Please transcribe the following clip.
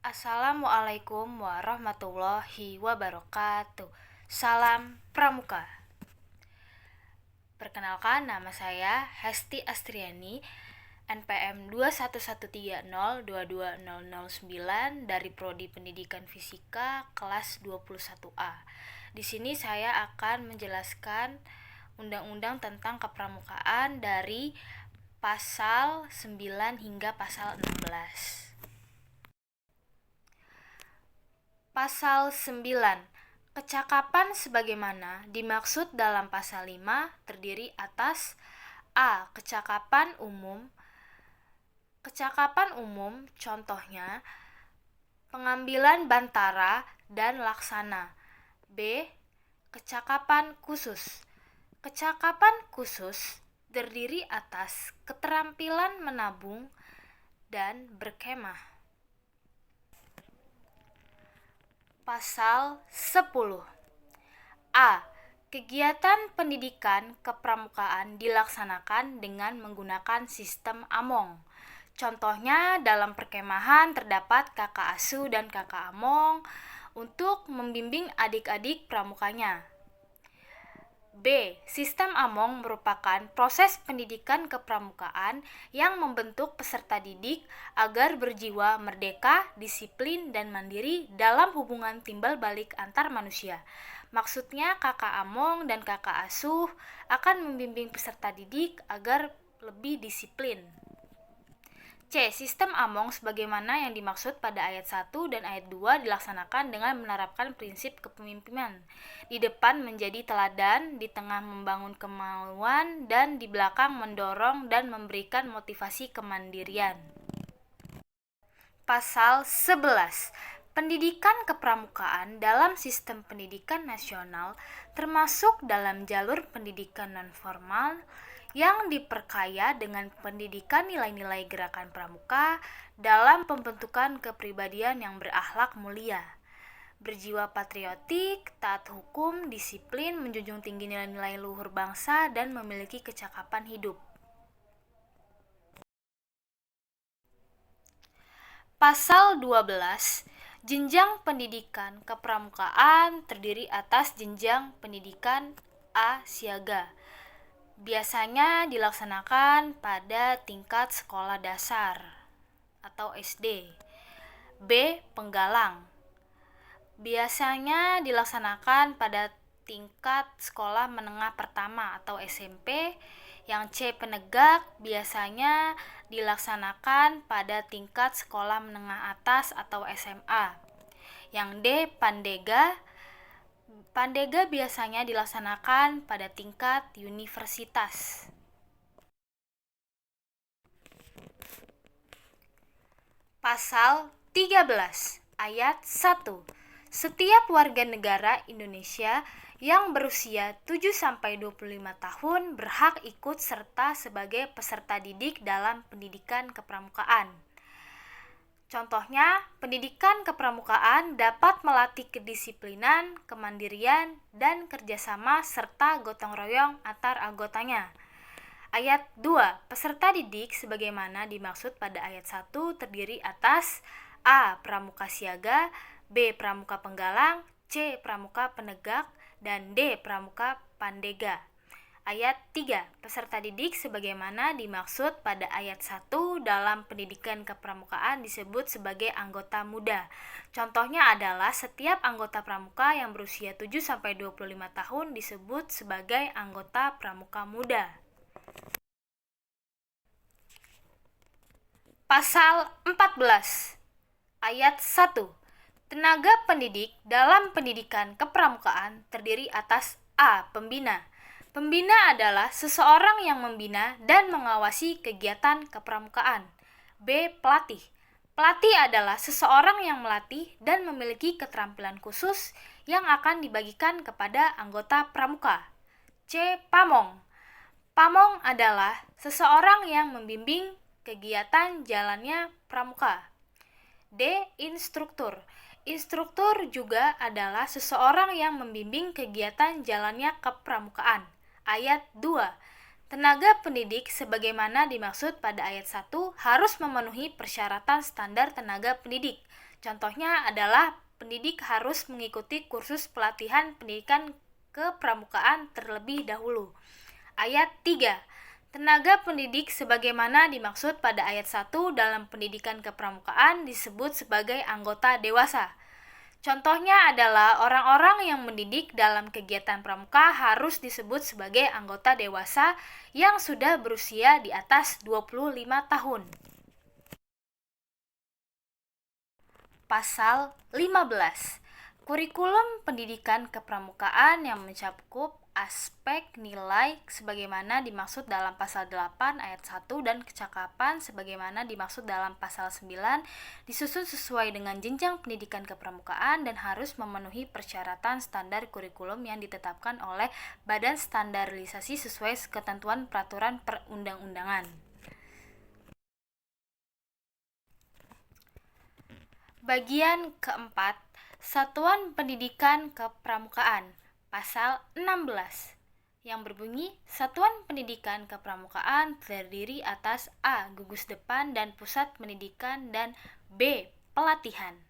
Assalamualaikum warahmatullahi wabarakatuh. Salam Pramuka. Perkenalkan, nama saya Hesti Astriani, NPM 21130220009 dari Prodi Pendidikan Fisika kelas 21A. Di sini saya akan menjelaskan undang-undang tentang kepramukaan dari pasal 9 hingga pasal 16. Pasal 9. Kecakapan sebagaimana dimaksud dalam pasal 5 terdiri atas A. Kecakapan umum. Kecakapan umum contohnya pengambilan bantara dan laksana. B. Kecakapan khusus. Kecakapan khusus terdiri atas keterampilan menabung dan berkemah. Pasal 10. A. Kegiatan pendidikan kepramukaan dilaksanakan dengan menggunakan sistem among. Contohnya dalam perkemahan terdapat kakak asuh dan kakak among untuk membimbing adik-adik pramukanya. B. Sistem among merupakan proses pendidikan kepramukaan yang membentuk peserta didik agar berjiwa merdeka, disiplin, dan mandiri dalam hubungan timbal balik antar manusia. Maksudnya kakak among dan kakak asuh akan membimbing peserta didik agar lebih disiplin. C. Sistem among sebagaimana yang dimaksud pada ayat 1 dan ayat 2 dilaksanakan dengan menerapkan prinsip kepemimpinan. Di depan menjadi teladan, di tengah membangun kemauan, dan di belakang mendorong dan memberikan motivasi kemandirian. Pasal 11. Pendidikan kepramukaan dalam sistem pendidikan nasional termasuk dalam jalur pendidikan nonformal yang diperkaya dengan pendidikan nilai-nilai gerakan pramuka dalam pembentukan kepribadian yang berakhlak mulia, berjiwa patriotik, taat hukum, disiplin, menjunjung tinggi nilai-nilai luhur bangsa, dan memiliki kecakapan hidup. Pasal 12. Jenjang pendidikan kepramukaan terdiri atas jenjang pendidikan A. Siaga. Biasanya dilaksanakan pada tingkat sekolah dasar atau SD. B. Penggalang. Biasanya dilaksanakan pada tingkat sekolah menengah pertama atau SMP. Yang C. Penegak biasanya dilaksanakan pada tingkat sekolah menengah atas atau SMA. Yang D. Pandega. Pandega biasanya dilaksanakan pada tingkat universitas. Pasal 13 ayat 1. Setiap warga negara Indonesia yang berusia 7-25 tahun berhak ikut serta sebagai peserta didik dalam pendidikan kepramukaan. Contohnya, pendidikan kepramukaan dapat melatih kedisiplinan, kemandirian, dan kerjasama serta gotong royong antar anggotanya. Ayat 2. Peserta didik sebagaimana dimaksud pada ayat 1 terdiri atas A. Pramuka siaga, B. Pramuka penggalang, C. Pramuka penegak, dan D. Pramuka pandega. Ayat 3. Peserta didik sebagaimana dimaksud pada ayat 1 dalam pendidikan kepramukaan disebut sebagai anggota muda. Contohnya adalah setiap anggota pramuka yang berusia 7-25 tahun disebut sebagai anggota pramuka muda. Pasal 14 ayat 1. Tenaga pendidik dalam pendidikan kepramukaan terdiri atas A. Pembina. Pembina adalah seseorang yang membina dan mengawasi kegiatan kepramukaan. B. Pelatih. Pelatih adalah seseorang yang melatih dan memiliki keterampilan khusus yang akan dibagikan kepada anggota pramuka. C. Pamong. Pamong adalah seseorang yang membimbing kegiatan jalannya pramuka. D. Instruktur. Instruktur juga adalah seseorang yang membimbing kegiatan jalannya kepramukaan. Ayat 2. Tenaga pendidik sebagaimana dimaksud pada ayat 1 harus memenuhi persyaratan standar tenaga pendidik. Contohnya adalah pendidik harus mengikuti kursus pelatihan pendidikan kepramukaan terlebih dahulu. Ayat 3. Tenaga pendidik sebagaimana dimaksud pada ayat 1 dalam pendidikan kepramukaan disebut sebagai anggota dewasa. Contohnya adalah orang-orang yang mendidik dalam kegiatan pramuka harus disebut sebagai anggota dewasa yang sudah berusia di atas 25 tahun. Pasal 15. Kurikulum pendidikan kepramukaan yang mencakup aspek nilai sebagaimana dimaksud dalam pasal 8 ayat 1 dan kecakapan sebagaimana dimaksud dalam pasal 9 disusun sesuai dengan jenjang pendidikan kepramukaan dan harus memenuhi persyaratan standar kurikulum yang ditetapkan oleh Badan Standarisasi sesuai ketentuan peraturan perundang-undangan. Bagian keempat, Satuan Pendidikan Kepramukaan, pasal 16, yang berbunyi Satuan Pendidikan Kepramukaan terdiri atas A. Gugus depan dan pusat pendidikan dan B. pelatihan.